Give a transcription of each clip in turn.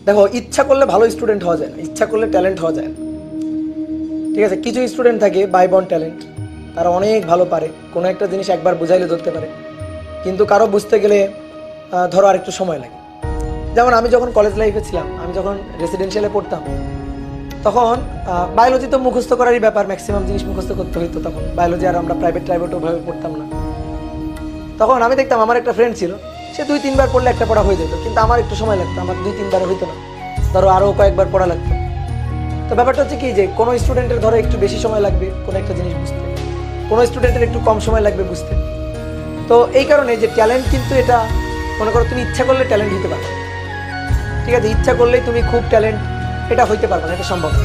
দেখো, ইচ্ছা করলে ভালো স্টুডেন্ট হওয়া যায় না, ইচ্ছা করলে ট্যালেন্ট হওয়া যায় না। ঠিক আছে, কিছু স্টুডেন্ট থাকে বাই বর্ন ট্যালেন্ট, তারা অনেক ভালো পারে, কোনো একটা জিনিস একবার বুঝাইলে ধরতে পারে, কিন্তু কারো বুঝতে গেলে ধরো আর একটু সময় লাগে। যেমন আমি যখন কলেজ লাইফে ছিলাম, আমি যখন রেসিডেন্সিয়ালে পড়তাম, তখন বায়োলজি তো মুখস্থ করারই ব্যাপার, ম্যাক্সিমাম জিনিস মুখস্থ করতে হইতো। তখন বায়োলজি আর আমরা প্রাইভেট ওভাবে পড়তাম না। তখন আমি দেখতাম আমার একটা ফ্রেন্ড ছিল, সে 2-3 বার পড়লে একটা পড়া হয়ে যেত, কিন্তু আমার একটু সময় লাগতো, আমার 2-3 বারে হইতো না, ধরো আরও কয়েকবার পড়া লাগতো। তো ব্যাপারটা হচ্ছে কি, যে কোনো স্টুডেন্টের ধরো একটু বেশি সময় লাগবে কোনো একটা জিনিস বুঝতে, কোনো স্টুডেন্টের একটু কম সময় লাগবে বুঝতে। তো এই কারণে যে ট্যালেন্ট, কিন্তু এটা মনে করো তুমি ইচ্ছা করলে ট্যালেন্ট হতে পারবে। ঠিক আছে, ইচ্ছা করলেই তুমি খুব ট্যালেন্ট এটা হইতে পারবে না, এটা সম্ভব না।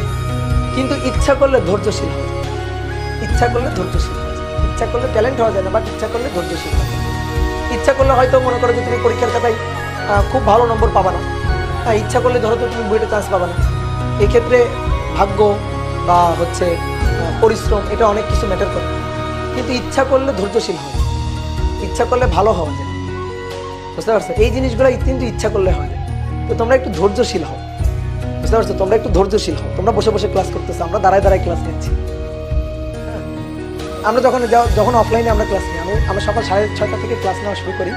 কিন্তু ইচ্ছা করলে ধৈর্যশীল হবে, ইচ্ছা করলে ধৈর্যশীল হবে। ইচ্ছা করলে ট্যালেন্ট হওয়া যায় না, বাট ইচ্ছা করলে ধৈর্যশীল হবে। ইচ্ছা করলে হয়তো মনে করো যে তুমি পরীক্ষার খাতায় খুব ভালো নম্বর পাবা না, ইচ্ছা করলে ধরো তো তুমি বুয়েটে চান্স পাবা না। এক্ষেত্রে ভাগ্য বা হচ্ছে পরিশ্রম, এটা অনেক কিছু ম্যাটার করে। কিন্তু ইচ্ছা করলে ধৈর্যশীল হবে, ইচ্ছা করলে ভালো হওয়া যায়। বুঝতে পারছো, এই জিনিসগুলো কিন্তু ইচ্ছা করলে হয়। তো তোমরা একটু ধৈর্যশীল হও, বুঝতে পারছো, তোমরা একটু ধৈর্যশীল হও। তোমরা বসে বসে ক্লাস করতেছো, আমরা দাঁড়ায় দাঁড়ায় ক্লাস নিচ্ছি। হ্যাঁ, আমরা যখন অফলাইনে আমরা ক্লাস নিই, আমরা সকাল 6:30 থেকে ক্লাস নেওয়া শুরু করি।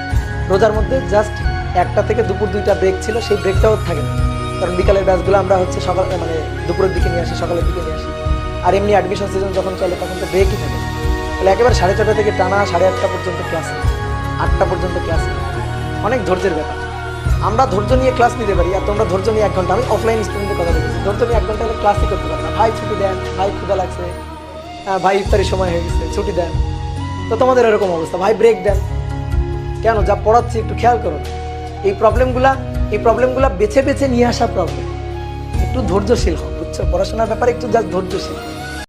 রোজার মধ্যে জাস্ট 1টা থেকে দুপুর 2টা ব্রেক ছিল, সেই ব্রেকটাও থাকে না, কারণ বিকালের ব্যাচগুলো আমরা হচ্ছে সকাল মানে দুপুরের দিকে নিয়ে আসি, সকালের দিকে নিয়ে আসি। আর এমনি অ্যাডমিশন সিজন যখন চলে তখন তো ব্রেকই থাকে। তাহলে একেবারে 6:30 থেকে টানা 8:30 পর্যন্ত ক্লাস, 8টা পর্যন্ত ক্লাস, অনেক ধৈর্যের ব্যাপার। আমরা ধৈর্য নিয়ে ক্লাস নিতে পারি, আর তোমরা ধৈর্য নিয়ে 1 ঘন্টা, আমি অফলাইন স্টুডেন্টের কথা বলছি, ধৈর্য নিয়ে 1 ঘন্টা ক্লাসই করতে পারে না। ভাই ছুটি দেন, ভাই ক্ষুধা লাগছে, ভাই ইফতারির সময় হয়ে গেছে, ছুটি দেন। তো তোমাদের এরকম অবস্থা, ভাই ব্রেক দেন। কেন? যা পড়াচ্ছি একটু খেয়াল করো। এই প্রবলেমগুলা বেছে বেছে নিয়ে আসা প্রবলেম। একটু ধৈর্যশীল হও, বুঝছো, পড়াশোনার ব্যাপারে একটু জাস্ট ধৈর্যশীল।